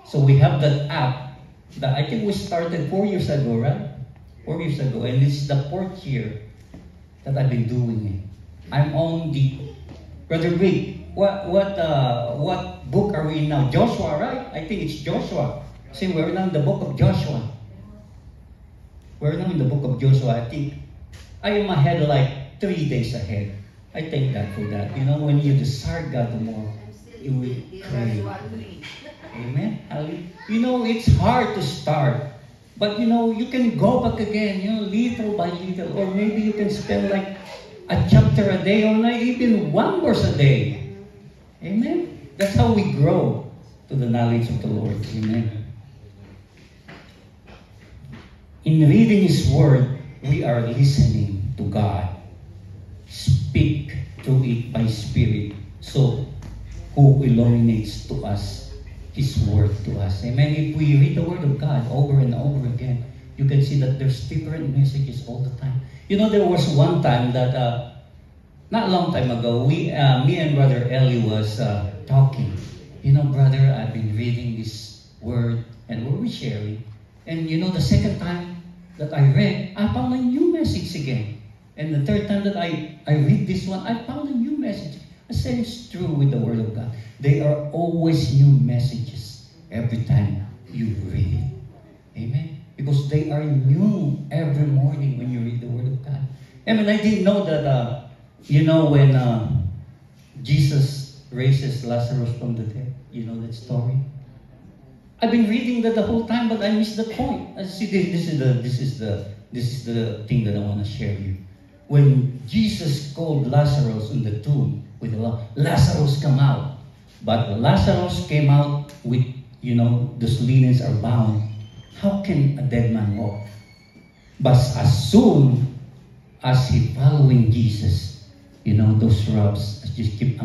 So we have that app that I think we started 4 years ago, right? 4 years ago, and it's the 4th year that I've been doing it. I'm on the Brother Rick. What book are we in now? Joshua, right? I think it's Joshua. See, we're now in the book of Joshua. We're now in the book of Joshua. I think I am ahead like 3 days ahead. I thank God for that. You know, when you desire God the more, you will crave. Amen. You know, it's hard to start. But you know, you can go back again, you know, little by little. Or maybe you can spend like a chapter a day or not even one verse a day. Amen. That's how we grow to the knowledge of the Lord. Amen. In reading His Word, we are listening to God. Speak through it by Spirit. So, who illuminates to us His Word to us. Amen. If we read the Word of God over and over again, you can see that there's different messages all the time. You know, there was one time that, not a long time ago, me and Brother Eli was talking. You know, brother, I've been reading this Word and we're sharing. And you know, the second time that I read, I found a new message again. And the third time that I read this one, I found a new message. The same is true with the Word of God. There are always new messages every time you read it. Amen? Because they are new every morning when you read the Word of God. I mean, I didn't know that, you know, when Jesus raises Lazarus from the dead. You know that story? I've been reading that the whole time, but I missed the point. See, this is the thing that I want to share with you. When Jesus called Lazarus in the tomb, with Lazarus come out. But Lazarus came out with, you know, those linens are bound. How can a dead man walk? But as soon as he following Jesus, you know, those rubs just keep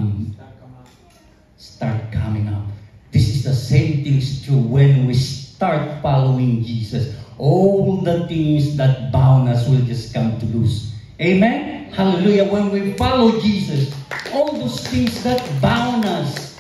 start coming up. This is the same thing is true when we start following Jesus. All the things that bound us will just come to loose. Amen? Hallelujah. When we follow Jesus, all those things that bound us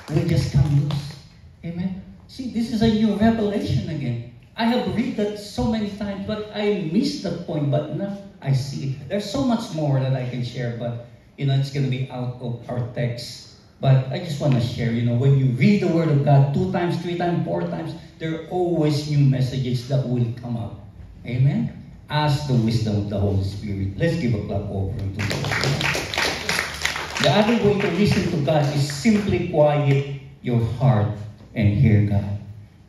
will just come loose. Amen? See, this is a new revelation again. I have read that so many times, but I missed the point. But now I see it. There's so much more that I can share, but you know, it's going to be out of our text. But I just want to share, you know, when you read the Word of God 2 times, 3 times, 4 times, there are always new messages that will come out. Amen? Ask the wisdom of the Holy Spirit. Let's give a clap offering to God. The other way to listen to God is simply quiet your heart and hear God.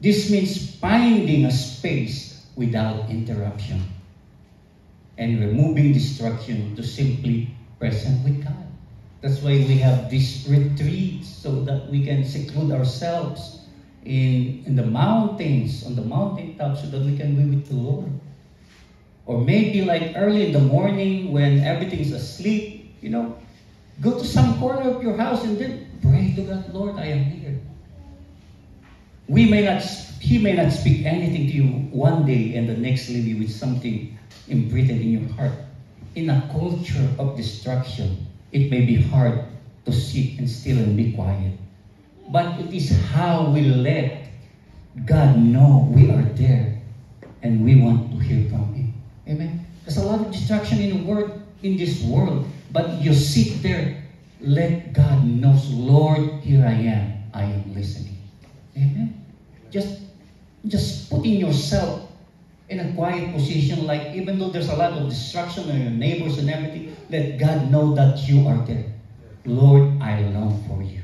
This means finding a space without interruption and removing distraction to simply present with God. That's why we have these retreats so that we can seclude ourselves in the mountains, on the mountaintop, so that we can be with the Lord. Or maybe like early in the morning when everything's asleep, you know, go to some corner of your house and then pray to God, Lord, I am here. He may not speak anything to you one day and the next leave you with something imprinted in your heart. In a culture of distraction, it may be hard to sit and still and be quiet. But it is how we let God know we are there and we want to hear from Him. Amen? There's a lot of distraction in this world. But you sit there, let God know, Lord, here I am listening. Amen? Just putting yourself in a quiet position, like even though there's a lot of distraction and your neighbors and everything, let God know that you are there. Lord, I long for you.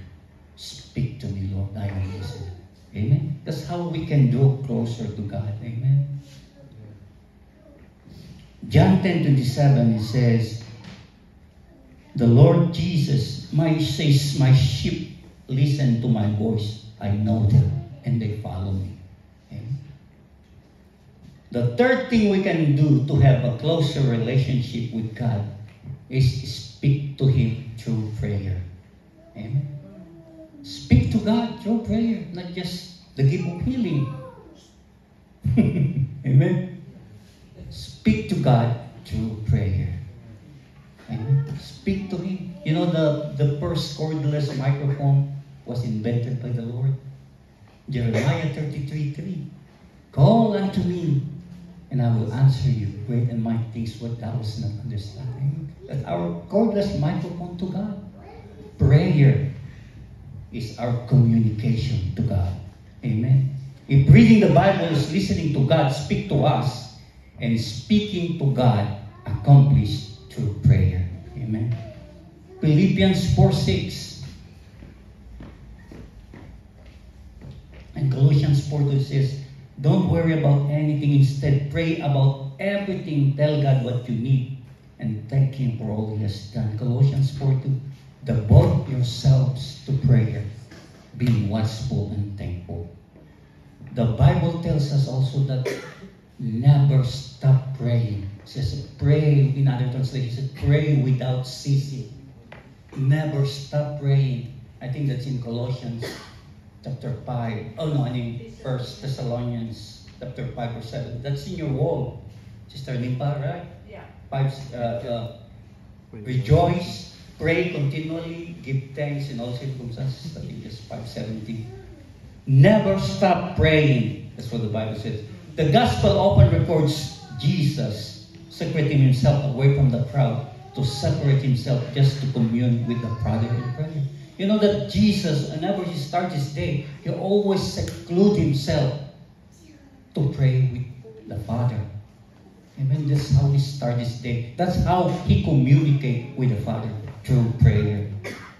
Speak to me, Lord. I am listening. Amen? That's how we can draw closer to God. Amen? John 10:27, it says, the Lord Jesus says, my sheep listen to my voice. I know them and they follow me. Amen? The third thing we can do to have a closer relationship with God is speak to Him through prayer. Amen? Speak to God through prayer, not just the gift of healing. Amen? Speak to God through prayer. Amen? Speak to Him. You know, the first cordless microphone was invented by the Lord. Jeremiah 33:3. Call unto me, and I will answer you great and mighty things what thou dost not understand. That our cordless microphone to God. Prayer is our communication to God. Amen. If reading the Bible is listening to God speak to us, and speaking to God accomplished through prayer. Amen. Philippians 4:6 and Colossians 4:2 says, don't worry about anything. Instead, pray about everything. Tell God what you need and thank Him for all He has done. Colossians 4:2. Devote yourselves to prayer, being watchful and thankful. The Bible tells us also that never stop praying. It says pray, in other translations, it says pray without ceasing. Never stop praying. I think that's in Colossians chapter 5. Oh no, I mean 1 Thessalonians chapter 5 or 7. That's in your wall. Sister Limpa, right? Yeah. 5, rejoice, pray continually, give thanks in all circumstances. I think it's 5:17. Never stop praying. That's what the Bible says. The gospel often records Jesus separating himself away from the crowd to separate himself just to commune with the Father in prayer. You know that Jesus, whenever he starts his day, he always seclude himself to pray with the Father. Amen. That's how he starts his day. That's how he communicates with the Father, through prayer.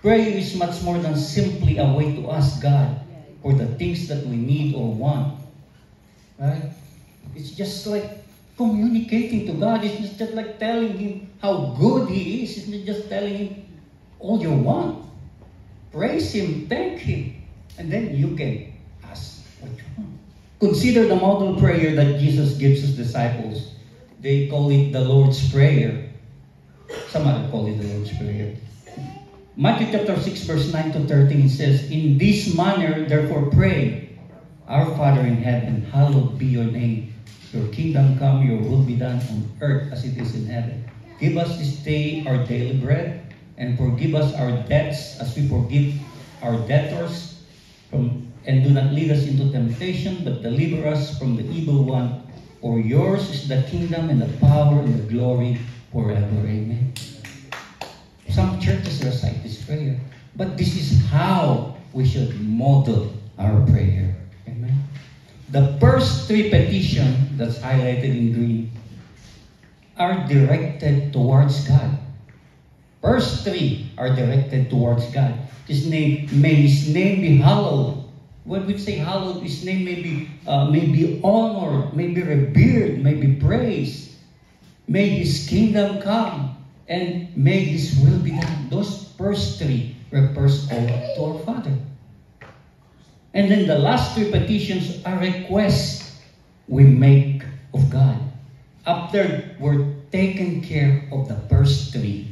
Prayer is much more than simply a way to ask God for the things that we need or want. Right? It's just like communicating to God. It's just like telling Him how good He is. It's not just telling Him all you want. Praise Him, thank Him, and then you can ask what you want. Consider the model prayer that Jesus gives His disciples. They call it the Lord's Prayer. Some other call it the Lord's Prayer. Matthew chapter 6 verse 9 to 13 says, in this manner therefore pray, our Father in heaven, hallowed be your name. Your kingdom come, your will be done on earth as it is in heaven. Give us this day our daily bread, and forgive us our debts as we forgive our debtors. And do not lead us into temptation, but deliver us from the evil one. For yours is the kingdom and the power and the glory forever. Amen. Some churches recite this prayer, but this is how we should model our prayer. Amen. The first three petitions that's highlighted in green are directed towards God. First three are directed towards God. May His name be hallowed. When we say hallowed, His name may be honored, may be revered, may be praised. May His kingdom come, and may His will be done. Those first three refers all to our Father. And then the last three petitions are requests we make of God. After we're taken care of the first three,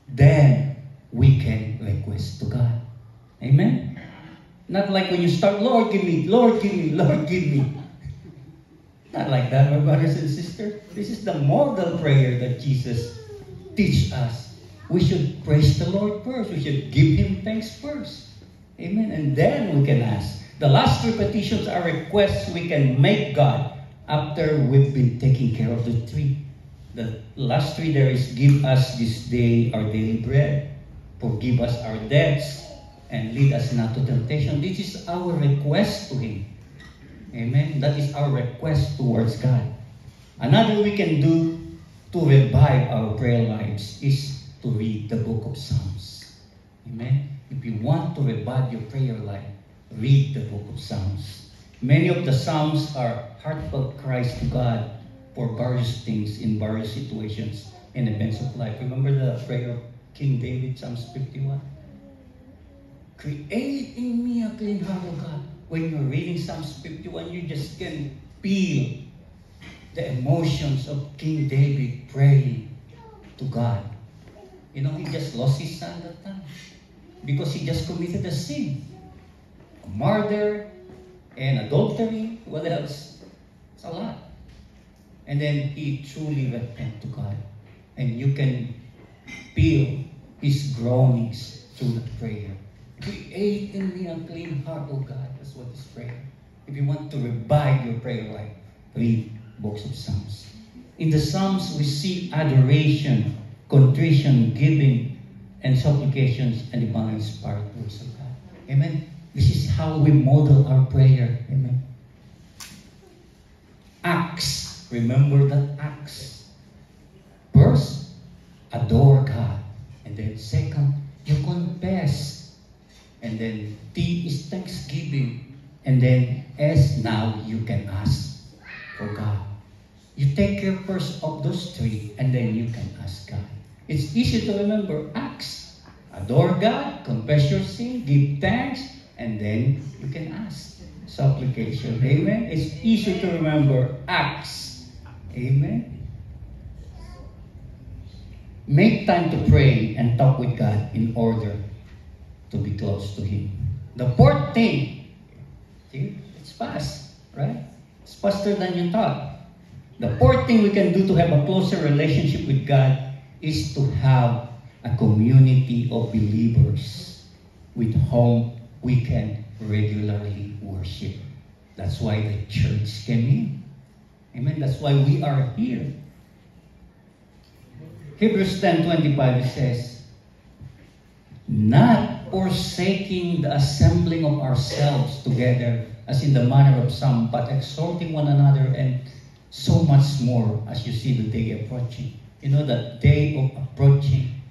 then we can request to God. Amen? Not like when you start, Lord, give me, Lord, give me, Lord, give me. Not like that, my brothers and sisters. This is the model prayer that Jesus teaches us. We should praise the Lord first. We should give Him thanks first. Amen. And then we can ask. The last three petitions are requests we can make God after we've been taking care of the three. The last three there is, give us this day our daily bread, forgive us our debts, and lead us not to temptation. This is our request to Him. Amen. That is our request towards God. Another we can do to revive our prayer lives is to read the book of Psalms. Amen. If you want to revive your prayer life, read the book of Psalms. Many of the Psalms are heartfelt cries to God for various things in various situations and events of life. Remember the prayer of King David, Psalms 51? Create in me a clean heart, O God. When you're reading Psalms 51, you just can feel the emotions of King David praying to God. You know, he just lost his son that time because he just committed a sin. A murder and adultery. What else? It's a lot. And then he truly repented to God. And you can feel his groanings through the prayer. Create in me a clean heart, O God. That's what is prayer. If you want to revive your prayer life, read books of Psalms. In the Psalms, we see adoration, contrition, giving, and supplications, and divine inspired words of God. Amen? This is how we model our prayer. Amen? Acts. Remember that Acts. First, adore God. And then second, you confess. And then T is thanksgiving. And then S, now you can ask for God. You take care first of those three, and then you can ask God. It's easy to remember. Acts. Adore God, confess your sin, give thanks, and then you can ask. Supplication. Amen? It's easy to remember. Acts. Amen? Make time to pray and talk with God in order to be close to Him. The fourth thing, see, it's fast, right? It's faster than you thought. The fourth thing we can do to have a closer relationship with God is to have a community of believers with whom we can regularly worship. That's why the church came in. Amen. That's why we are here. Hebrews 10:25 says, not forsaking the assembling of ourselves together as in the manner of some, but exhorting one another, and so much more as you see the day approaching. You know, that day of approaching,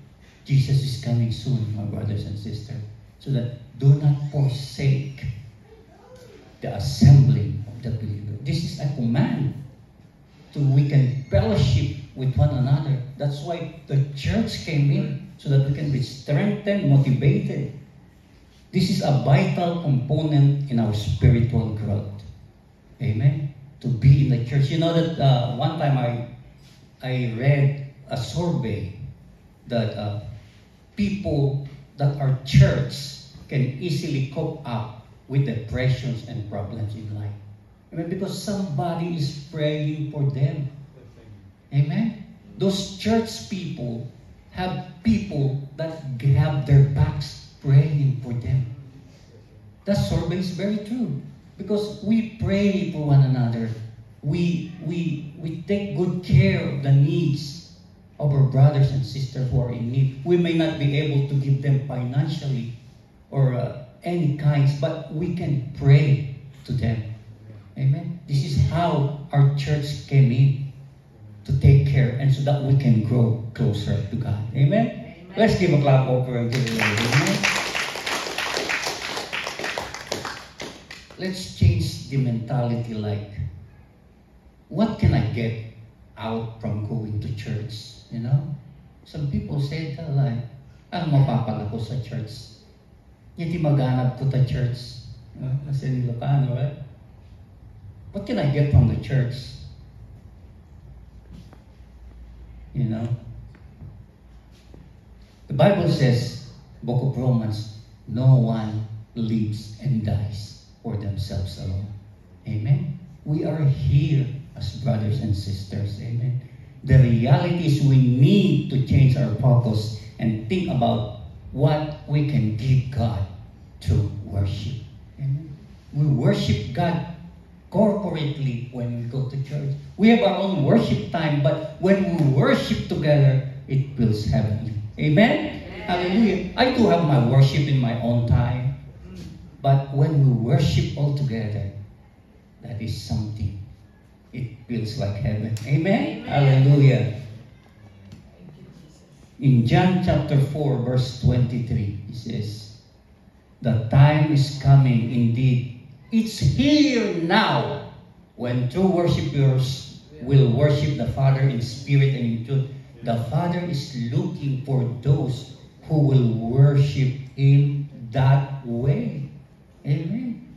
Jesus is coming soon, my brothers and sisters. So that do not forsake the assembling of the believer. This is a command to we can fellowship with one another. That's why the church came in, so that we can be strengthened, motivated. This is a vital component in our spiritual growth. Amen? To be in the church. You know that one time I read a survey that people that are church can easily cope up with depressions and problems in life. Amen? Because somebody is praying for them. Amen? Those church people have people that have their backs praying for them. That survey is very true. Because we pray for one another. We take good care of the needs of our brothers and sisters who are in need. We may not be able to give them financially or any kinds, but we can pray to them. Amen? This is how our church came in, to take care and so that we can grow closer to God. Amen? Amen. Let's give a clap offering to the Lord. Amen? Let's change the mentality like, what can I get out from going to church? You know? Some people say that like, mapapala ko sa church. Hindi maganap ko sa church. Kasi Ilocano, right? What can I get from the church? You know? The Bible says, Book of Romans, no one lives and dies for themselves alone. Amen? We are here as brothers and sisters. Amen? The reality is we need to change our focus and think about what we can give God through worship. Amen? We worship God corporately when we go to church. We have our own worship time, but when we worship together, it feels heavenly. Amen? Amen? Hallelujah. I do have my worship in my own time, but when we worship all together, that is something. It feels like heaven. Amen? Amen. Hallelujah. In John chapter 4, verse 23, it says, the time is coming indeed. It's here now when true worshipers will worship the Father in spirit and in truth. The Father is looking for those who will worship Him that way. Amen.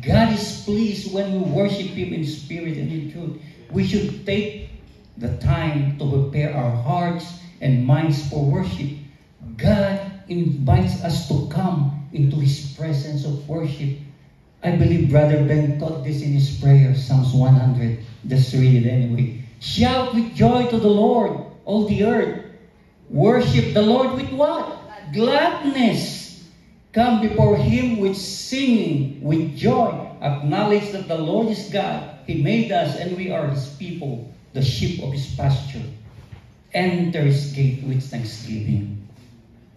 God is pleased when we worship Him in spirit and in truth. We should take the time to prepare our hearts and minds for worship. God invites us to come into His presence of worship. I believe Brother Ben taught this in his prayer, Psalms 100. Just read it anyway. Shout with joy to the Lord, all the earth. Worship the Lord with what? Gladness. come before Him with singing, with joy. Acknowledge that the Lord is God. He made us and we are His people, the sheep of His pasture. Enter His gate with thanksgiving.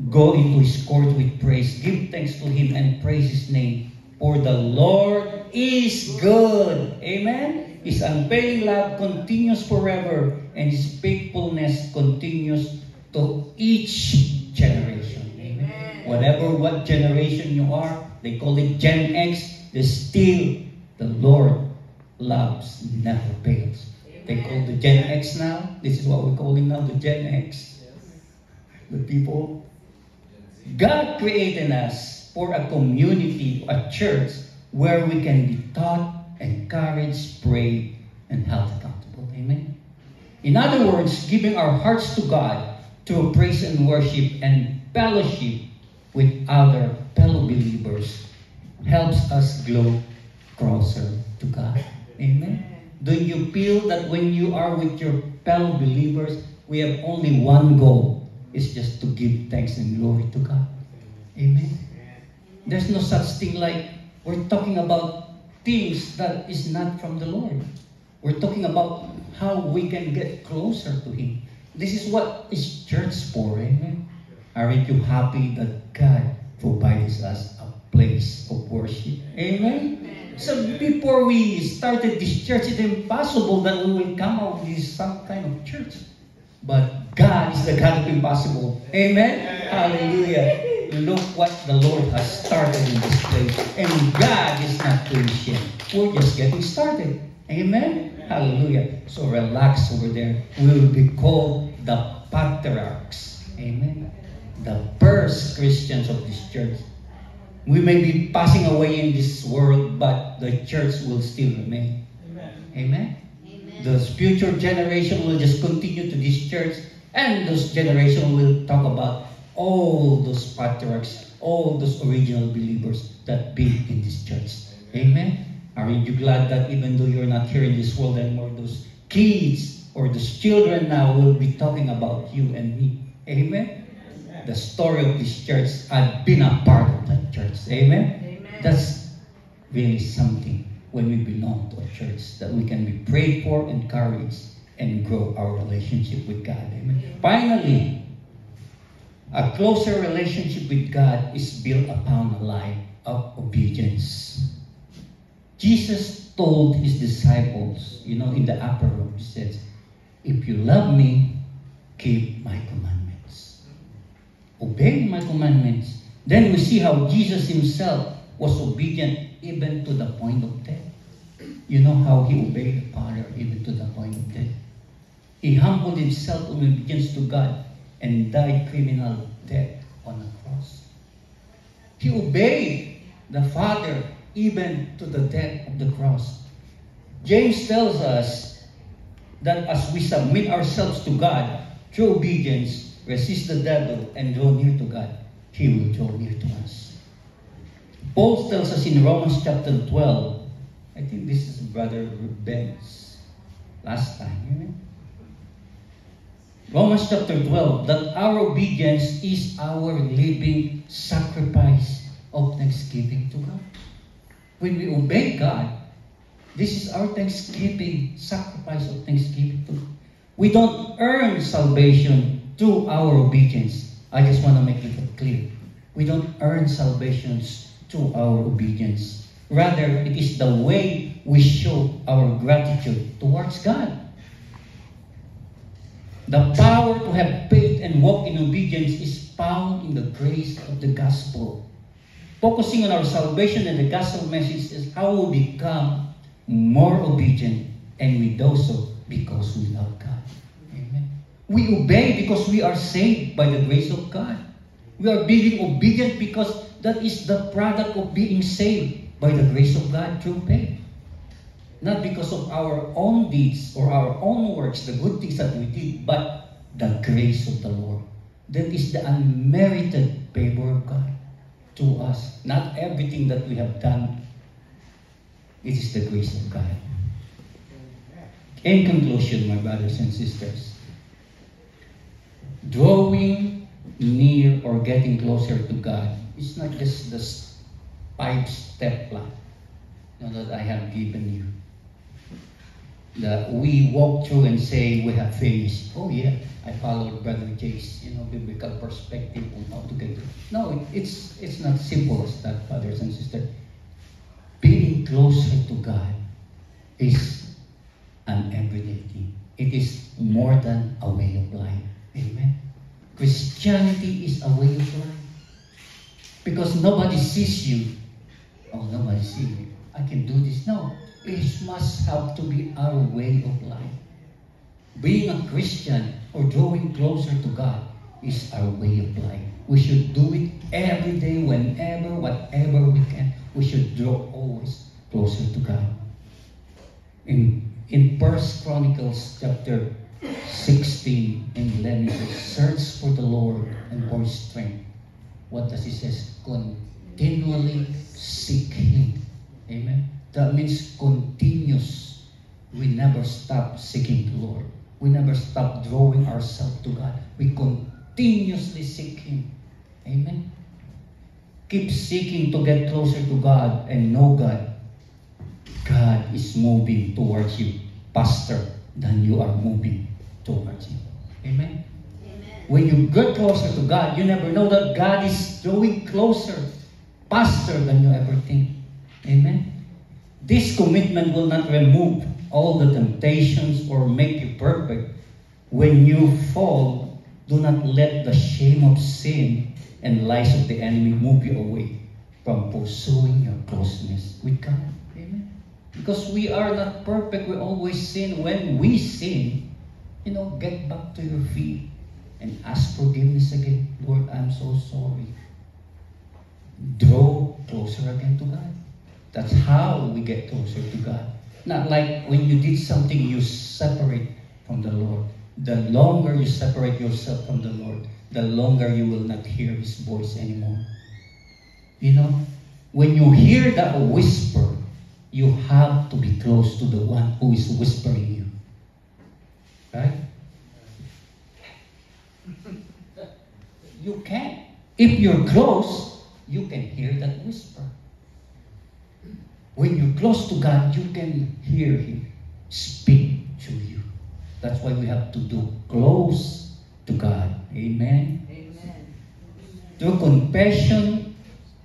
Go into His court with praise. Give thanks to Him and praise His name. For the Lord is good. Amen? His unfailing love continues forever, and His faithfulness continues to each generation. Amen? What generation you are, they call it Gen X, still the Lord loves never fails. They call the Gen X now. This is what we're calling now the Gen X. The people. God created us for a community, a church, where we can be taught, encouraged, pray, and held accountable. Amen? In other words, giving our hearts to God through praise and worship and fellowship with other fellow believers helps us grow closer to God. Amen? Do you feel that when you are with your fellow believers, we have only one goal? It's just to give thanks and glory to God. Amen? There's no such thing like we're talking about things that is not from the Lord. We're talking about how we can get closer to Him. This is what is church for. Amen? Aren't you happy that God provides us a place of worship? Amen? So before we started this church, it's impossible that we will come out with some kind of church. But God is the God of impossible. Amen? Hallelujah. Look what the Lord has started in this place. And God is not finished. We're just getting started. Amen? Hallelujah. So relax over there. We will be called the patriarchs. Amen? The first Christians of this church. We may be passing away in this world, but the church will still remain. Amen? Amen? The future generation will just continue to this church, and those generation will talk about all those patriarchs, all those original believers that be in this church. Amen? Are you glad that even though you're not here in this world anymore, those kids or those children now will be talking about you and me? Amen? The story of this church, I've been a part of that church. Amen? Amen? That's really something when we belong to a church, that we can be prayed for, encouraged, and grow our relationship with God. Amen? Finally, a closer relationship with God is built upon a life of obedience. Jesus told His disciples, in the upper room, He said, if you love me, keep my commandments. Obey my commandments. Then we see how Jesus Himself was obedient even to the point of death. You know how He obeyed the Father even to the point of death. He humbled Himself in obedience to God and died criminal death on the cross. He obeyed the Father even to the death of the cross. James tells us that as we submit ourselves to God through obedience, resist the devil, and draw near to God, He will draw near to us. Paul tells us in Romans chapter 12, I think this is Brother Ben's last time. Amen? Romans chapter 12, that our obedience is our living sacrifice of thanksgiving to God. When we obey God, this is our thanksgiving, sacrifice of thanksgiving to God. We don't earn salvation through our obedience. I just want to make it clear. We don't earn salvation through our obedience. Rather, it is the way we show our gratitude towards God. The power to have faith and walk in obedience is found in the grace of the gospel. Focusing on our salvation and the gospel message is how we become more obedient, and we do so because we love God. Amen. We obey because we are saved by the grace of God. We are being obedient because that is the product of being saved by the grace of God through faith. Not because of our own deeds or our own works, the good things that we did, but the grace of the Lord. That is the unmerited favor of God to us. Not everything that we have done. It is the grace of God. In conclusion, my brothers and sisters, drawing near or getting closer to God It's not just the 5-step plan that I have given you. That we walk through and say we have finished. Oh yeah, I followed Brother Jay's biblical perspective on how to get through. No, it's not simple as that, brothers and sisters. Being closer to God is an everyday thing. It is more than a way of life. Amen. Christianity is a way of life. Because nobody sees you. Oh, nobody sees me. I can do this. No. It must have to be our way of life. Being a Christian or drawing closer to God is our way of life. We should do it every day, whenever, whatever we can. We should draw always closer to God. In 1 Chronicles chapter 16 and 11, it says, search for the Lord and for His strength. What does it say? Continually seek Him. Amen. That means continuous. We never stop seeking the Lord. We never stop drawing ourselves to God. We continuously seek Him. Amen. Keep seeking to get closer to God and know God. God is moving towards you faster than you are moving towards Him. Amen. When you get closer to God, you never know that God is drawing closer, faster than you ever think. Amen. This commitment will not remove all the temptations or make you perfect. When you fall, do not let the shame of sin and lies of the enemy move you away from pursuing your closeness with God. Amen. Because we are not perfect, we always sin. When we sin, get back to your feet and ask forgiveness again. Lord, I'm so sorry. Draw closer again to God. That's how we get closer to God. Not like when you did something, you separate from the Lord. The longer you separate yourself from the Lord, the longer you will not hear His voice anymore. When you hear that whisper, you have to be close to the one who is whispering you. Right? You can. If you're close, you can hear that whisper. When you're close to God, you can hear Him speak to you. That's why we have to do close to God. Amen? Amen. Through confession,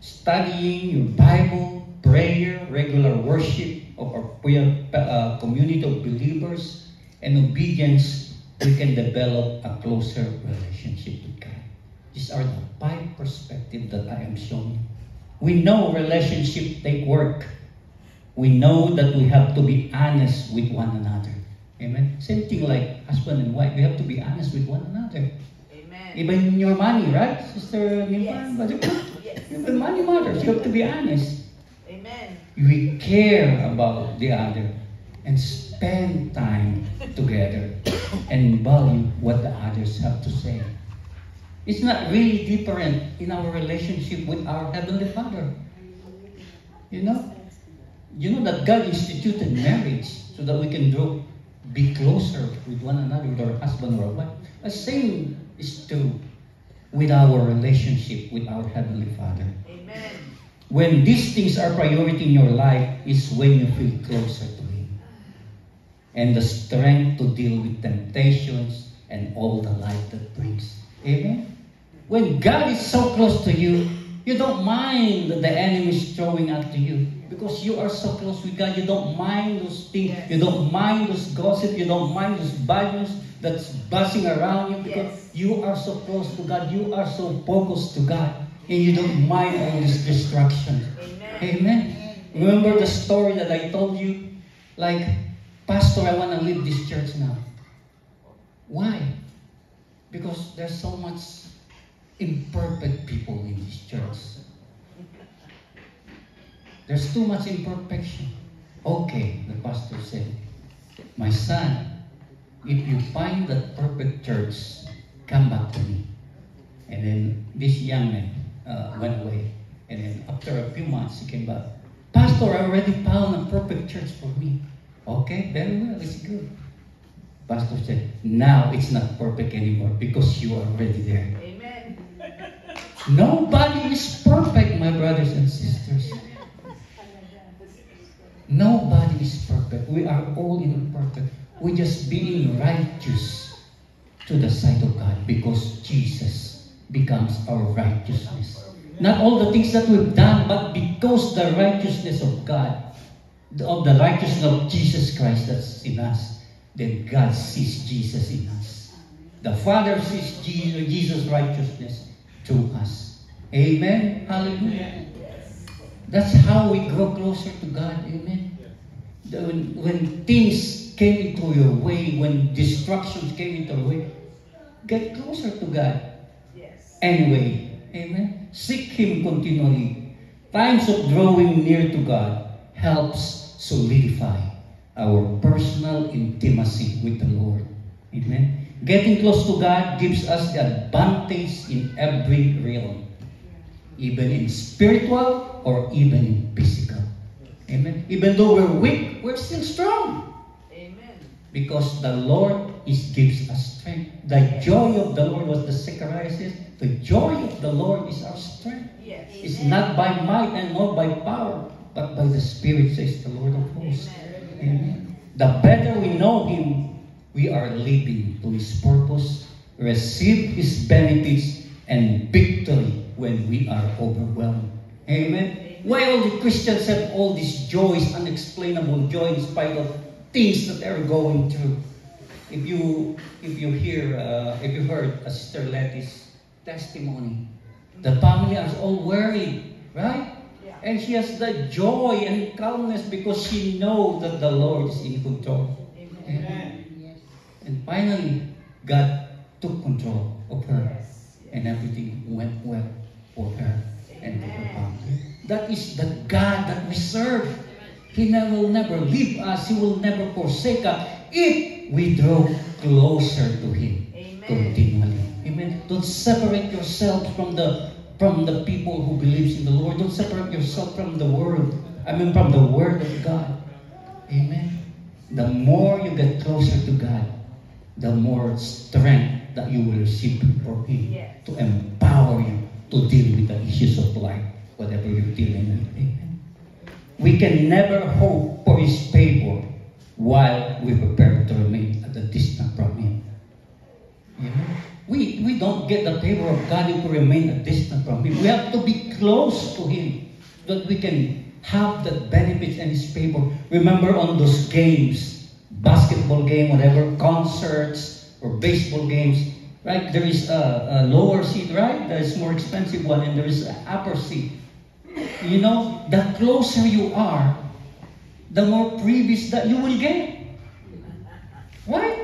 studying your Bible, prayer, regular worship of our community of believers, and obedience, we can develop a closer relationship with God. These are the 5 perspectives that I am showing you. We know relationships take work. We know that we have to be honest with one another. Amen? Same thing like husband and wife. We have to be honest with one another. Amen. Even in your money, right? Sister Nimba? Yes. Even money matters. You have to be honest. Amen. We care about the other and spend time together and value what the others have to say. It's not really different in our relationship with our Heavenly Father. You know that God instituted marriage so that we can be closer with one another, with our husband or our wife. The same is true with our relationship with our Heavenly Father. Amen. When these things are priority in your life is when you feel closer to Him. And the strength to deal with temptations and all the life that brings. Amen? When God is so close to you, you don't mind that the enemy is throwing at you. Because you are so close with God, you don't mind those things. Yes. You don't mind those gossip. You don't mind those bad news that's buzzing around you. Because you are so close to God. You are so focused to God. And you don't mind all these distractions. Amen. Amen. Remember the story that I told you? Like, Pastor, I want to leave this church now. Why? Because there's so much imperfect people in this church. There's too much imperfection. Okay, the pastor said, my son, if you find that perfect church, come back to me. And then this young man went away. And then after a few months, he came back. Pastor, I already found a perfect church for me. Okay, very well, it's good. Pastor said, now it's not perfect anymore because you are already there. Amen. Nobody is perfect, my brothers and sisters. Nobody is perfect. We are all imperfect. We're just being righteous to the sight of God because Jesus becomes our righteousness. Not all the things that we've done, but because the righteousness of God, of the righteousness of Jesus Christ that's in us, then God sees Jesus in us. The Father sees Jesus' righteousness through us. Amen? Hallelujah. That's how we grow closer to God. Amen? When things came into your way, when distractions came into your way, get closer to God. Anyway, amen? Seek Him continually. Times of drawing near to God helps solidify our personal intimacy with the Lord. Amen? Getting close to God gives us the advantage in every realm, even in spiritual or even in physical. Amen? Even though we're weak, we're still strong. Amen. Because the Lord gives us strength. The joy of the Lord, was the Zechariah says, the joy of the Lord is our strength. Yes. It's not by might and not by power, but by the Spirit, says the Lord of hosts. Amen. Amen. The better we know Him, we are living to His purpose, receive His benefits, and victory when we are overwhelmed. Amen. Why all the Christians have all these joys, unexplainable joy in spite of things that they're going through? If you heard Sister Letty's testimony, the family are all worried, right? Yeah. And she has the joy and calmness because she knows that the Lord is in control. Amen. Amen. And finally, God took control of her, and everything went well for her and for her family. That is the God that we serve. He will never leave us. He will never forsake us if we draw closer to Him. Amen. Continually. Amen. Don't separate yourself from the people who believes in the Lord. Don't separate yourself from the Word. From the Word of God. Amen. The more you get closer to God, the more strength that you will receive from Him to empower you to deal with the issues of life, whatever you're dealing with. Amen. We can never hope for His favor while we prepare to remain at a distance from Him. Amen. We don't get the favor of God if we remain a distance from Him. We have to be close to Him so that we can have the benefits and His favor. Remember on those games, basketball game, whatever, concerts or baseball games, right? There is a lower seat, right? There is more expensive one, and there is an upper seat. You know, the closer you are, the more previous that you will get. Right?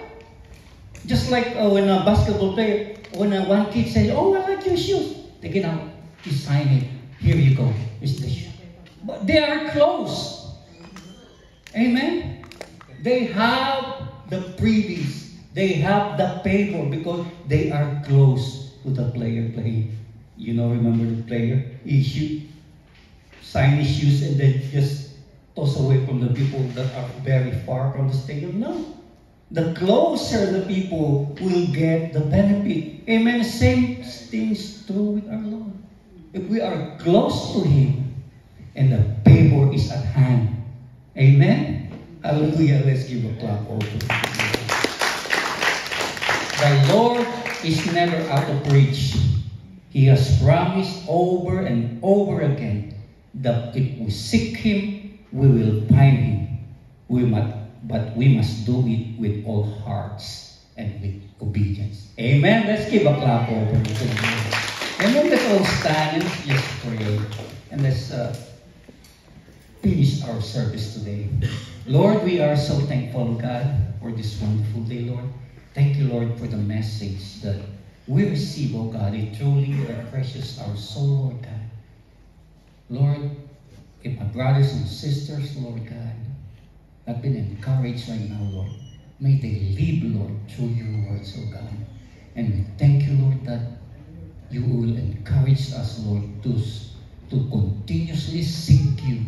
Just like when a basketball player, when one kid says, "Oh, I like your shoes," take it out, you sign it. Here you go. It's the shoe. But they are close. Amen? They have the previous. They have the favor because they are close to the player playing. You know, remember the player? He sign his shoes and then just toss away from the people that are very far from the stadium. No. The closer the people will get the benefit. Amen. Same things true with our Lord. If we are close to Him and the favor is at hand. Amen. Hallelujah. Let's give a clap also. The Lord is never out of reach. He has promised over and over again that if we seek Him, we will find Him. But we must do it with all hearts and with obedience. Amen. Let's give a clap over to the Lord. And then let's all stand and let's just pray. And let's finish our service today. Lord, we are so thankful, God, for this wonderful day, Lord. Thank you, Lord, for the message that we receive, oh God. It truly refreshes our soul, Lord God. Lord, if my brothers and sisters, Lord God, have been encouraged right now, Lord, may they live, Lord, through your words, oh God. And we thank you, Lord, that you will encourage us, Lord, to continuously seek you,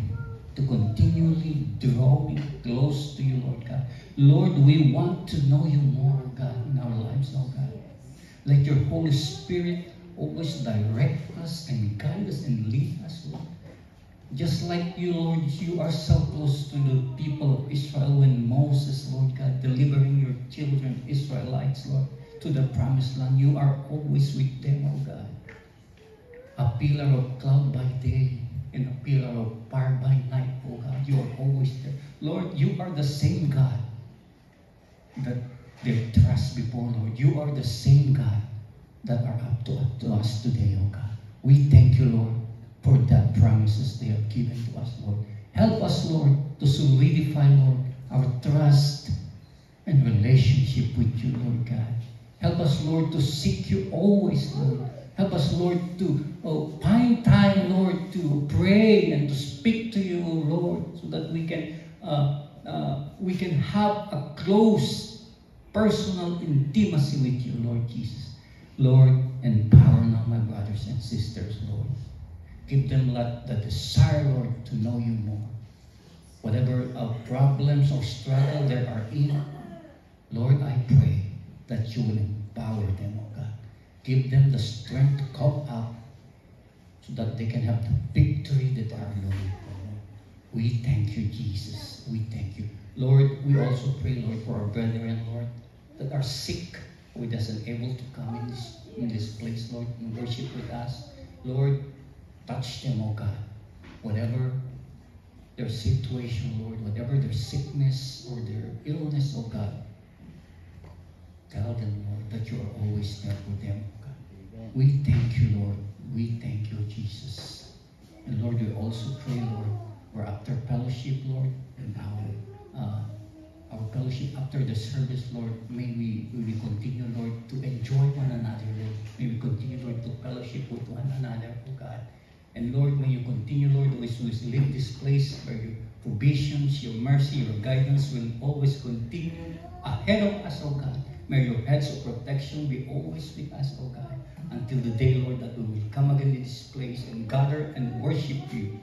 to continually draw close to you, Lord God. Lord, we want to know you more, God, in our lives, oh God. Let your Holy Spirit, always direct us and guide us and lead us, Lord. Just like you, Lord, you are so close to the people of Israel when Moses, Lord God, delivering your children, Israelites, Lord, to the promised land. You are always with them, oh God. A pillar of cloud by day and a pillar of fire by night, oh God. You are always there. Lord, you are the same God that they trust before, Lord. You are the same God that are up to us today, oh God. We thank you, Lord, for that promises they have given to us, Lord. Help us, Lord, to solidify, Lord, our trust and relationship with you, Lord God. Help us, Lord, to seek you always, Lord. Help us, Lord, to find time, Lord, to pray and to speak to you, Lord, so that we can have a close personal intimacy with you, Lord Jesus. Lord, empower now my brothers and sisters, Lord. Give them the desire, Lord, to know you more. Whatever problems or struggle there are in, Lord, I pray that you will empower them, oh God. Give them the strength to come up so that they can have the victory that are looking for. We thank you, Jesus. We thank you. Lord, we also pray, Lord, for our brethren, Lord, that are sick, who isn't able to come in this place, Lord, and worship with us. Lord, touch them, oh God. Whatever their situation, Lord, whatever their sickness or their illness, oh God, tell them, Lord, that you are always there for them, oh God. We thank you, Lord. We thank you, Jesus. And Lord, we also pray, Lord, for after fellowship, Lord, and our fellowship after the service, Lord, may we continue, Lord, to enjoy one another, Lord. May we continue, Lord, to fellowship with one another, oh God. And Lord, may you continue, Lord, as we leave this place where your provisions, your mercy, your guidance will always continue ahead of us, oh God. May your heads of protection be always with us, oh God, until the day, Lord, that we will come again to this place and gather and worship you.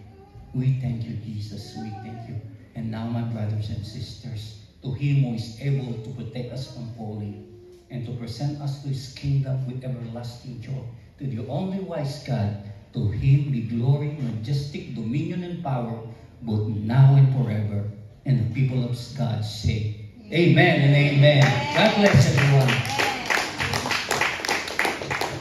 We thank you, Jesus. We thank you. And now, my brothers and sisters, to him who is able to protect us from falling and to present us to his kingdom with everlasting joy, to the only wise God, to him be glory, majestic, dominion, and power, both now and forever. And the people of God say, Amen and amen. God bless everyone.